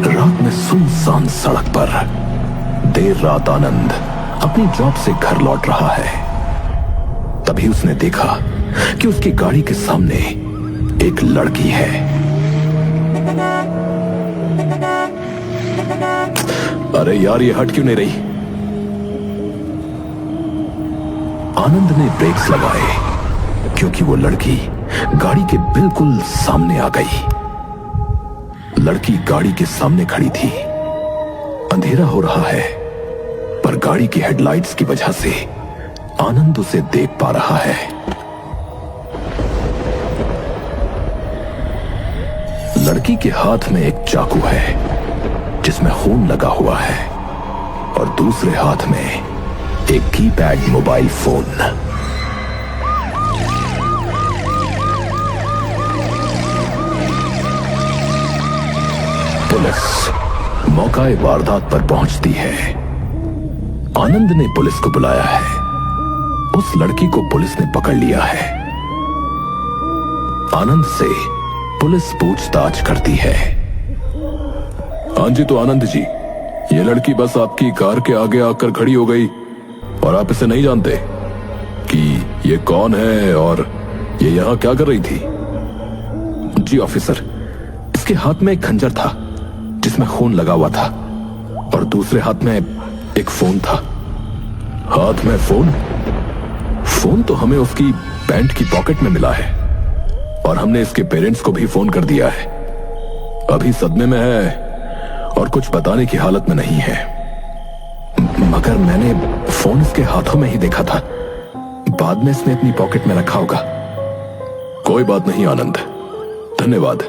रात में सुनसान सड़क पर देर रात आनंद अपनी जॉब से घर लौट रहा है। तभी उसने देखा कि उसकी गाड़ी के सामने एक लड़की है। अरे यार, ये हट क्यों नहीं रही? आनंद ने ब्रेक्स लगाए क्योंकि वो लड़की गाड़ी के बिल्कुल सामने आ गई। लड़की गाड़ी के सामने खड़ी थी। अंधेरा हो रहा है, पर गाड़ी की हेडलाइट्स की वजह से आनंद उसे देख पा रहा है। लड़की के हाथ में एक चाकू है जिसमें खून लगा हुआ है और दूसरे हाथ में एक कीपैड मोबाइल फोन। पुलिस मौका वारदात पर पहुंचती है। आनंद ने पुलिस को बुलाया है। उस लड़की को पुलिस ने पकड़ लिया है। आनंद से पुलिस पूछताछ करती है। हाँ जी, तो आनंद जी, ये लड़की बस आपकी कार के आगे आकर खड़ी हो गई और आप इसे नहीं जानते कि ये कौन है और ये यहां क्या कर रही थी? जी ऑफिसर, इसके हाथ में एक खंजर था जिसमें खून लगा हुआ था और दूसरे हाथ में एक फोन था। हाथ में फोन? फोन तो हमें उसकी पैंट की पॉकेट में मिला है और हमने इसके पेरेंट्स को भी फोन कर दिया है। अभी सदमे में है और कुछ बताने की हालत में नहीं है। मगर मैंने फोन इसके हाथों में ही देखा था, बाद में इसने अपनी पॉकेट में रखा होगा। कोई बात नहीं आनंद, धन्यवाद,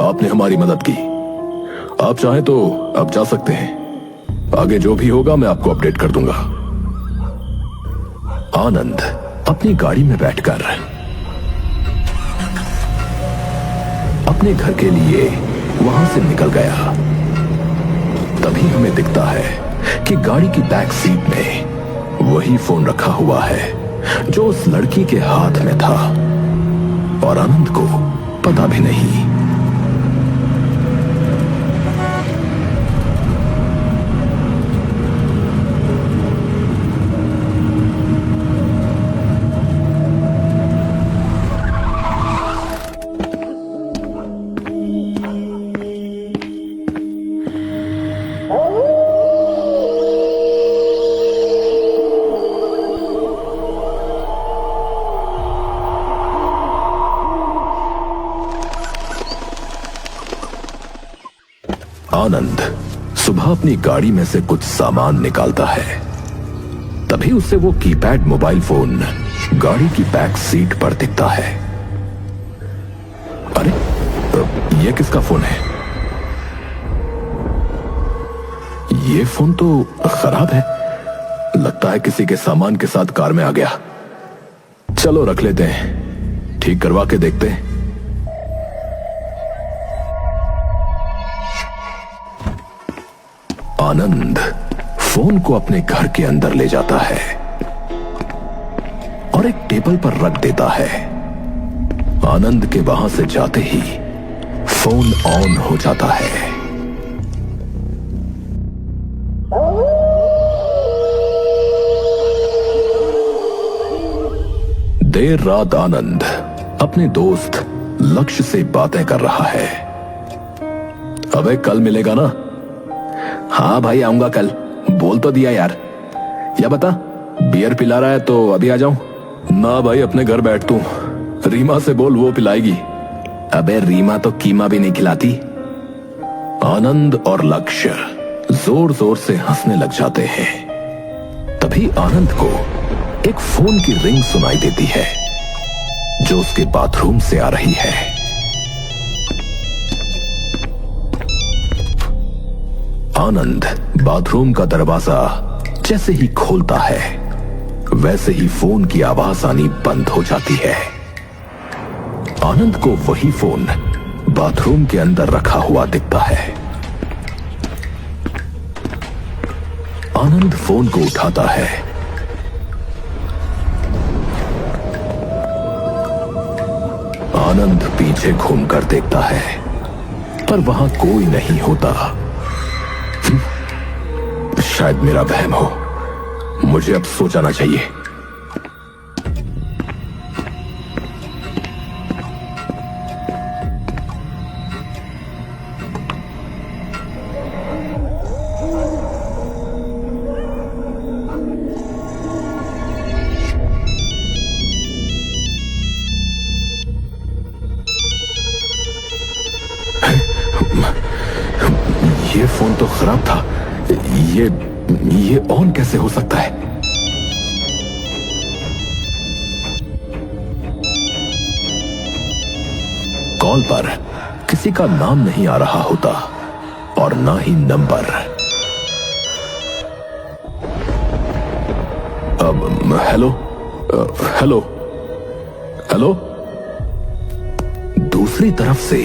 आपने हमारी मदद की। आप चाहें तो अब जा सकते हैं। आगे जो भी होगा मैं आपको अपडेट कर दूंगा। आनंद अपनी गाड़ी में बैठकर अपने घर के लिए वहां से निकल गया। तभी हमें दिखता है कि गाड़ी की बैक सीट में वही फोन रखा हुआ है जो उस लड़की के हाथ में था और आनंद को पता भी नहीं। आनंद सुबह अपनी गाड़ी में से कुछ सामान निकालता है। तभी उसे वो कीपैड मोबाइल फोन गाड़ी की बैक सीट पर दिखता है। अरे, ये किसका फोन है? ये फोन तो खराब है, लगता है किसी के सामान के साथ कार में आ गया। चलो रख लेते हैं, ठीक करवा के देखते हैं। आनंद फोन को अपने घर के अंदर ले जाता है और एक टेबल पर रख देता है। आनंद के वहां से जाते ही फोन ऑन हो जाता है। देर रात आनंद अपने दोस्त लक्ष्य से बातें कर रहा है। अबे कल मिलेगा ना? हाँ भाई, आऊंगा कल, बोल तो दिया यार। या बता, बियर पिला रहा है तो अभी आ जाऊं? ना भाई, अपने घर बैठ तू, रीमा से बोल, वो पिलाएगी। अबे रीमा तो कीमा भी नहीं खिलाती। आनंद और लक्ष्य जोर जोर से हंसने लग जाते हैं। तभी आनंद को एक फोन की रिंग सुनाई देती है जो उसके बाथरूम से आ रही है। आनंद बाथरूम का दरवाजा जैसे ही खोलता है वैसे ही फोन की आवाज आनी बंद हो जाती है। आनंद को वही फोन बाथरूम के अंदर रखा हुआ दिखता है। आनंद फोन को उठाता है। आनंद पीछे घूमकर देखता है पर वहां कोई नहीं होता। शायद मेरा वहम हो। मुझे अब सो जाना चाहिए। ये फोन तो खराब था। ये ऑन कैसे हो सकता है? कॉल पर किसी का नाम नहीं आ रहा होता और ना ही नंबर। Hello hello hello. दूसरी तरफ से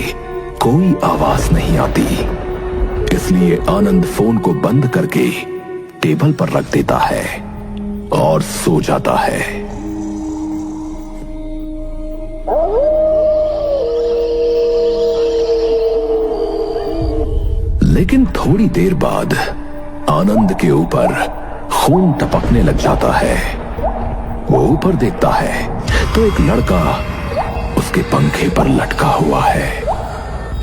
कोई आवाज नहीं आती, इसलिए आनंद फोन को बंद करके टेबल पर रख देता है और सो जाता है। लेकिन थोड़ी देर बाद आनंद के ऊपर खून टपकने लग जाता है। वो ऊपर देखता है तो एक लड़का उसके पंखे पर लटका हुआ है,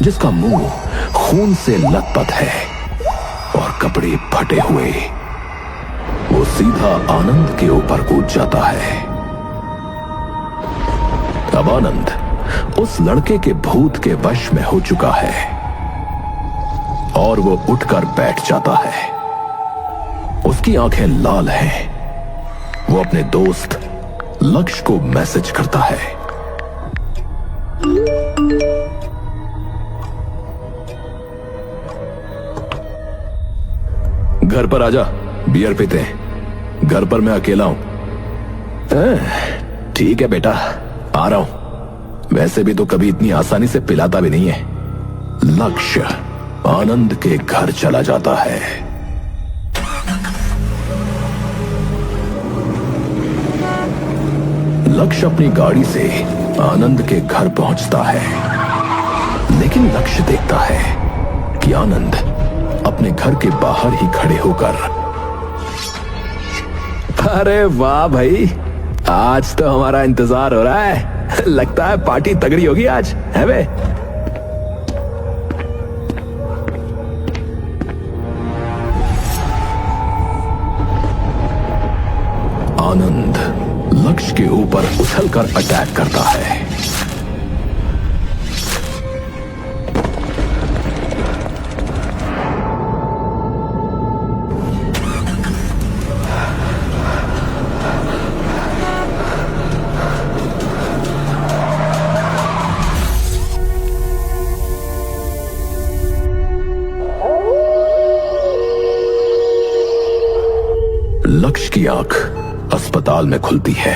जिसका मुंह खून से लथपथ है और कपड़े फटे हुए। वो सीधा आनंद के ऊपर कूद जाता है। अब आनंद उस लड़के के भूत के वश में हो चुका है और वो उठकर बैठ जाता है। उसकी आंखें लाल हैं। वो अपने दोस्त लक्ष्य को मैसेज करता है। घर पर आजा, बियर पीते हैं। घर पर मैं अकेला हूं। ठीक है बेटा, आ रहा हूं। वैसे भी तो कभी इतनी आसानी से पिलाता भी नहीं है। लक्ष्य आनंद के घर चला जाता है। लक्ष्य अपनी गाड़ी से आनंद के घर पहुंचता है, लेकिन लक्ष्य देखता है कि आनंद अपने घर के बाहर ही खड़े होकर, अरे वाह भाई, आज तो हमारा इंतजार हो रहा है। लगता है पार्टी तगड़ी होगी आज, है बे? आनंद लक्ष्य के ऊपर उछलकर अटैक करता है। लक्ष्य की आंख अस्पताल में खुलती है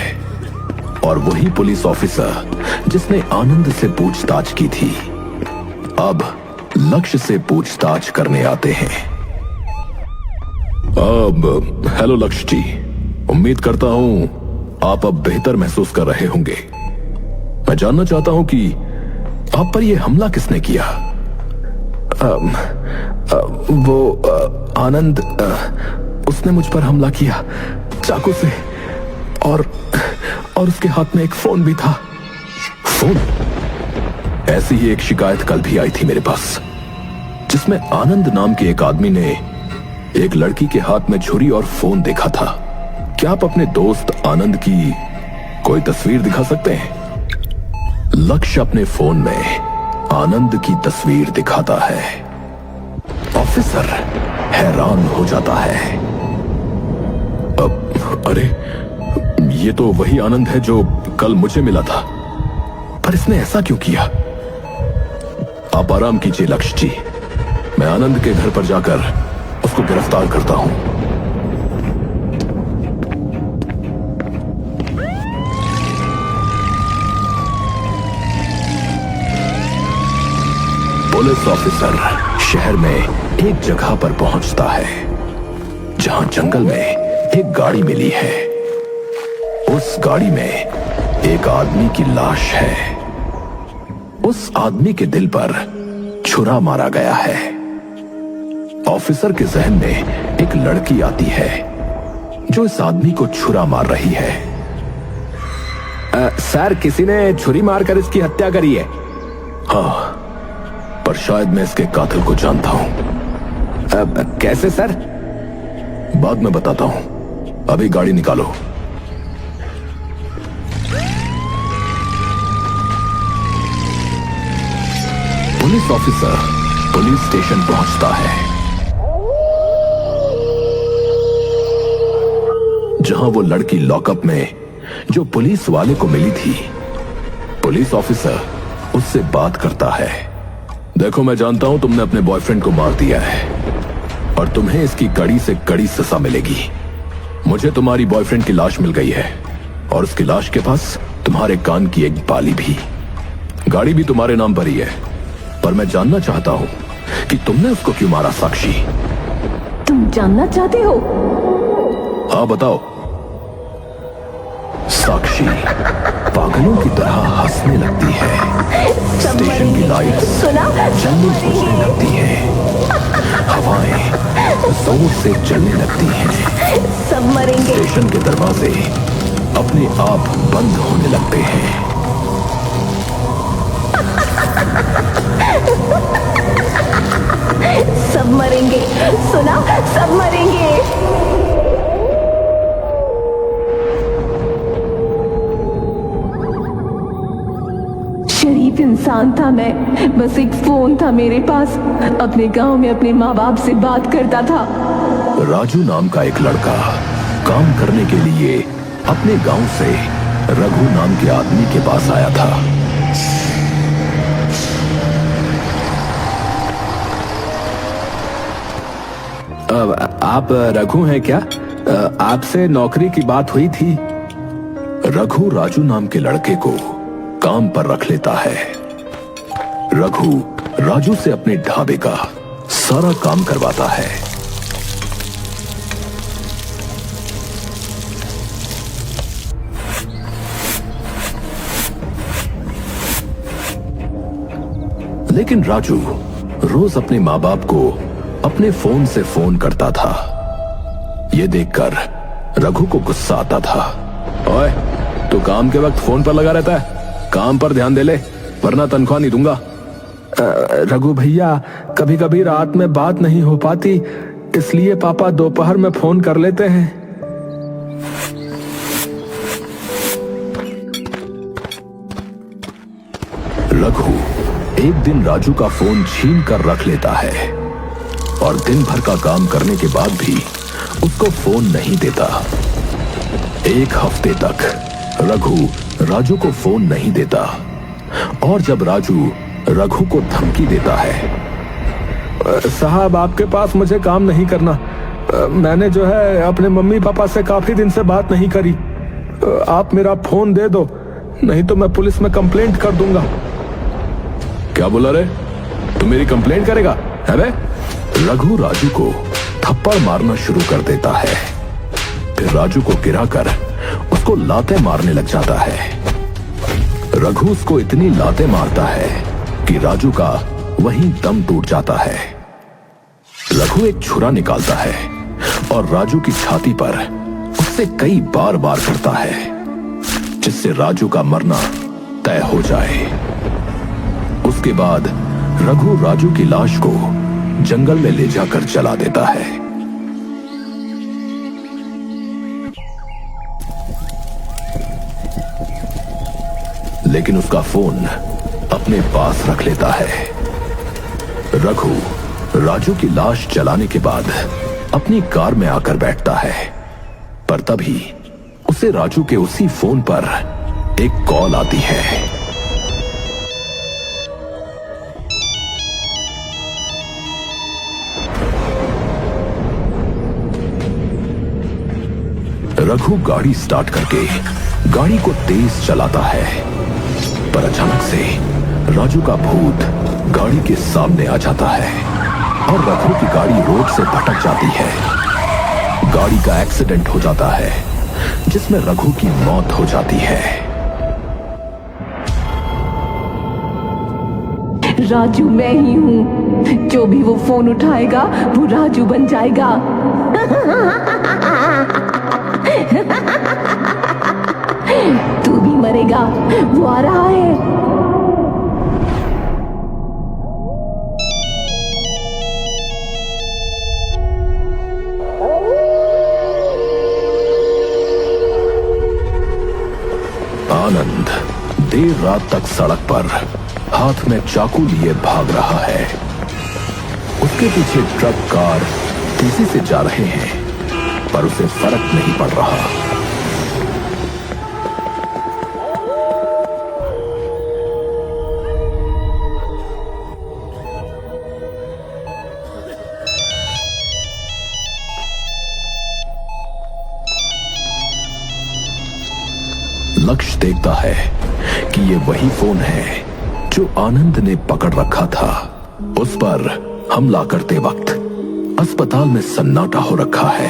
और वही पुलिस ऑफिसर जिसने आनंद से पूछताछ की थी, अब लक्ष्य से पूछताछ करने आते हैं। अब हेलो लक्ष्य जी, उम्मीद करता हूं आप अब बेहतर महसूस कर रहे होंगे। मैं जानना चाहता हूं कि आप पर यह हमला किसने किया? आनंद, उसने मुझ पर हमला किया चाकू से, और उसके हाथ में एक फोन भी था। फोन? ऐसी ही एक शिकायत कल भी आई थी मेरे पास, जिसमें आनंद नाम के एक आदमी ने एक लड़की के हाथ में छुरी और फोन देखा था। क्या आप अपने दोस्त आनंद की कोई तस्वीर दिखा सकते हैं? लक्ष्य अपने फोन में आनंद की तस्वीर दिखाता है। ऑफिसर हैरान हो जाता है। अरे, ये तो वही आनंद है जो कल मुझे मिला था, पर इसने ऐसा क्यों किया? आप आराम कीजिए लक्ष्य जी, मैं आनंद के घर पर जाकर उसको गिरफ्तार करता हूं। पुलिस ऑफिसर शहर में एक जगह पर पहुंचता है जहां जंगल में एक गाड़ी मिली है। उस गाड़ी में एक आदमी की लाश है। उस आदमी के दिल पर छुरा मारा गया है। ऑफिसर के जहन में एक एक लड़की आती है जो इस आदमी को छुरा मार रही है। सर, किसी ने छुरी मारकर इसकी हत्या करी है। हाँ, पर शायद मैं इसके कातिल को जानता हूं। कैसे सर? बाद में बताता हूं, अभी गाड़ी निकालो। पुलिस ऑफिसर पुलिस स्टेशन पहुंचता है, जहां वो लड़की लॉकअप में जो पुलिस वाले को मिली थी। पुलिस ऑफिसर उससे बात करता है। देखो, मैं जानता हूं तुमने अपने बॉयफ्रेंड को मार दिया है और तुम्हें इसकी कड़ी से कड़ी सजा मिलेगी। मुझे तुम्हारी बॉयफ्रेंड की लाश मिल गई है और उसकी लाश के पास तुम्हारे कान की एक बाली भी। गाड़ी भी तुम्हारे नाम पर ही है, पर मैं जानना चाहता हूं कि तुमने उसको क्यों मारा। साक्षी, तुम जानना चाहते हो? हाँ, बताओ। साक्षी पागलों की तरह हंसने लगती है। स्टेशन की लाइट्स जलने बुझने लगती है, हवाएं जोर से चलने लगती हैं, सब मरेंगे। स्टेशन के दरवाजे अपने आप बंद होने लगते हैं। सब मरेंगे, सुना? सब मरेंगे। शरीफ इंसान था मैं, बस एक फोन था मेरे पास। अपने गांव में अपने माँ बाप से बात करता था। राजू नाम का एक लड़का काम करने के लिए अपने गांव से रघु नाम के आदमी के पास आया था। आप रघु हैं क्या? आपसे नौकरी की बात हुई थी। रघु राजू नाम के लड़के को काम पर रख लेता है। रघु राजू से अपने ढाबे का सारा काम करवाता है। लेकिन राजू रोज अपने माँ बाप को अपने फोन से फोन करता था। यह देखकर रघु को गुस्सा आता था। ओए, तू काम के वक्त फोन पर लगा रहता है, काम पर ध्यान दे ले, वरना तनख्वाह नहीं दूंगा। रघु भैया, कभी कभी रात में बात नहीं हो पाती, इसलिए पापा दोपहर में फोन कर लेते हैं। रघु एक दिन राजू का फोन छीन कर रख लेता है और दिन भर का काम करने के बाद भी उसको फोन नहीं देता। एक हफ्ते तक रघु राजू को फोन नहीं देता और जब राजू रघु को धमकी देता है, साहब, आपके पास मुझे काम नहीं करना। मैंने जो है अपने मम्मी पापा से काफी दिन से बात नहीं करी। आप मेरा फोन दे दो, नहीं तो मैं पुलिस में कंप्लेंट कर दूंगा। क्या बोला रे? तू मेरी कंप्लेंट करेगा? है बे? रघु राजू को थप्पड़ मारना शुरू कर देता है। फिर राजू को गिराकर उसको लातें मारने लग जाता है। रघु उसको इतनी लातें मारता है कि राजू का वहीं दम टूट जाता है। रघु एक छुरा निकालता है और राजू की छाती पर उससे कई बार वार करता है, जिससे राजू का मरना तय हो जाए। उसके बाद रघु राजू की लाश को जंगल में ले जाकर जला देता है। लेकिन उसका फोन अपने पास रख लेता है। रघु राजू की लाश जलाने के बाद अपनी कार में आकर बैठता है, पर तभी उसे राजू के उसी फोन पर एक कॉल आती है। रघु गाड़ी स्टार्ट करके गाड़ी को तेज चलाता है, पर अचानक से राजू का भूत गाड़ी के सामने आ जाता है और रघु की गाड़ी रोड से भटक जाती है। गाड़ी का एक्सीडेंट हो जाता है, जिसमें रघु की मौत हो जाती है। राजू मैं ही हूँ। जो भी वो फोन उठाएगा वो राजू बन जाएगा। तू भी मरेगा, वो आ रहा है। आनंद देर रात तक सड़क पर हाथ में चाकू लिए भाग रहा है। उसके पीछे ट्रक कार तेजी से जा रहे हैं, पर उसे फर्क नहीं पड़ रहा। लक्ष्य देखता है कि ये वही फोन है जो आनंद ने पकड़ रखा था। उस पर हमला करते वक्त अस्पताल में सन्नाटा हो रखा है।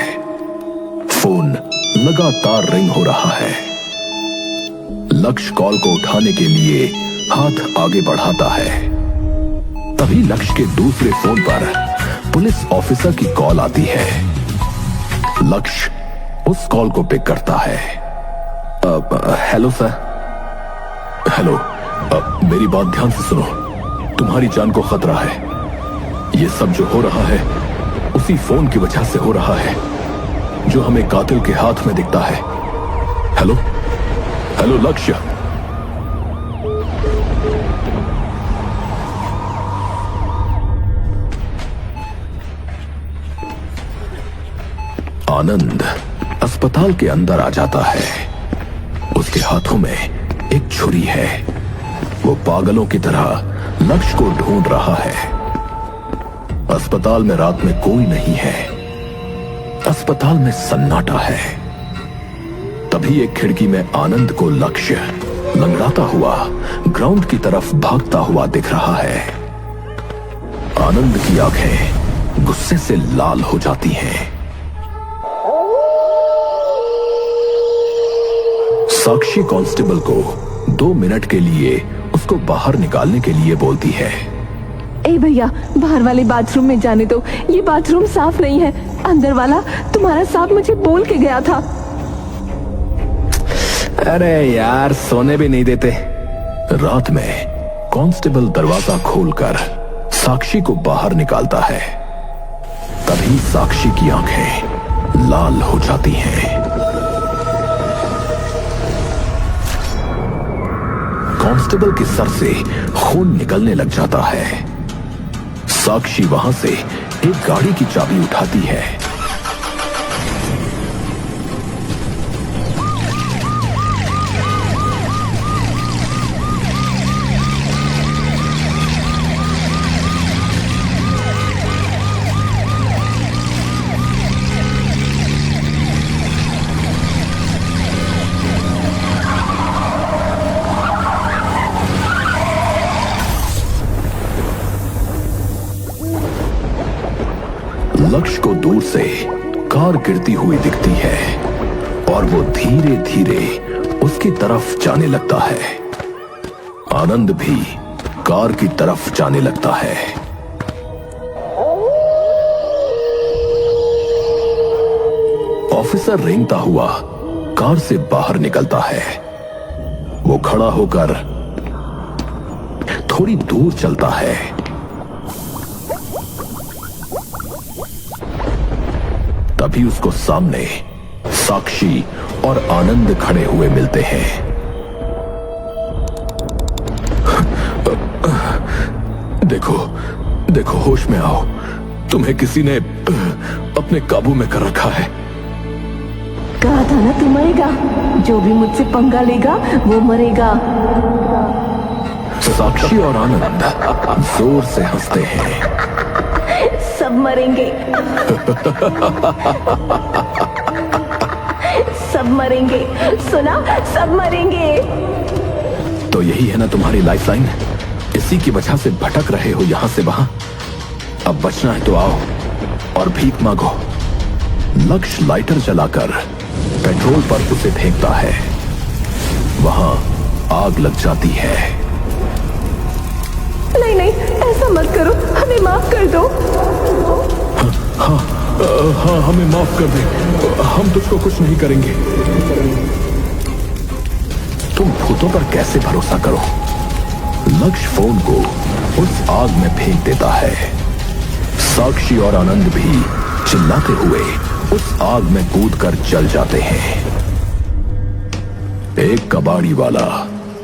फोन लगातार रिंग हो रहा है। लक्ष्य कॉल को उठाने के लिए हाथ आगे बढ़ाता है। तभी लक्ष्य के दूसरे फोन पर पुलिस ऑफिसर की कॉल आती है। लक्ष्य उस कॉल को पिक करता है। Hello sir. हेलो, मेरी बात ध्यान से सुनो। तुम्हारी जान को खतरा है। ये सब जो हो रहा है उसी फोन की वजह से हो रहा है जो हमें कातिल के हाथ में दिखता है। हेलो हेलो लक्ष्य। आनंद अस्पताल के अंदर आ जाता है। उसके हाथों में एक छुरी है। वो पागलों की तरह लक्ष्य को ढूंढ रहा है। अस्पताल में रात में कोई नहीं है। अस्पताल में सन्नाटा है। तभी एक खिड़की में आनंद को लक्ष्य लंगड़ाता हुआ ग्राउंड की तरफ भागता हुआ दिख रहा है। आनंद की आंखें गुस्से से लाल हो जाती हैं। साक्षी कांस्टेबल को 2 मिनट के लिए उसको बाहर निकालने के लिए बोलती है। ए भैया, बाहर वाले बाथरूम में जाने दो। ये बाथरूम साफ नहीं है। अंदर वाला तुम्हारा साहब मुझे बोल के गया था। अरे यार, सोने भी नहीं देते। रात में कांस्टेबल दरवाजा खोलकर साक्षी को बाहर निकालता है। तभी साक्षी की आंखें लाल हो जाती हैं। कांस्टेबल के सर से खून निकलने लग जाता है। साक्षी वहां से एक गाड़ी की चाबी उठाती है। लक्ष्य को दूर से कार गिरती हुई दिखती है और वो धीरे धीरे उसकी तरफ जाने लगता है। आनंद भी कार की तरफ जाने लगता है। ऑफिसर रेंगता हुआ कार से बाहर निकलता है। वो खड़ा होकर थोड़ी दूर चलता है। तभी उसको सामने साक्षी और आनंद खड़े हुए मिलते हैं। देखो देखो, होश में आओ। तुम्हें किसी ने अपने काबू में कर रखा है। कहा था ना तू मरेगा। जो भी मुझसे पंगा लेगा वो मरेगा। साक्षी और आनंद जोर से हंसते हैं। सब मरेंगे। सब मरेंगे। सुना, सब मरेंगे। तो यही है ना तुम्हारी लाइफलाइन? इसी की वजह से भटक रहे हो यहां से वहां। अब बचना है तो आओ और भीख मांगो। लक्ष्य लाइटर जलाकर पेट्रोल पर उसे फेंकता है। वहां आग लग जाती है। नहीं नहीं, ऐसा मत करो, हमें माफ कर दो। हाँ, हमें माफ कर दे, हम तुझको कुछ नहीं करेंगे। तुम भूतों पर कैसे भरोसा करो? लक्ष्य फोन को उस आग में फेंक देता है। साक्षी और आनंद भी चिल्लाते हुए उस आग में कूदकर जल जाते हैं। एक कबाड़ी वाला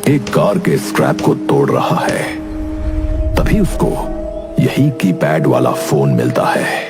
एक कार के स्क्रैप को तोड़ रहा है, तभी उसको यही कीपैड वाला फोन मिलता है।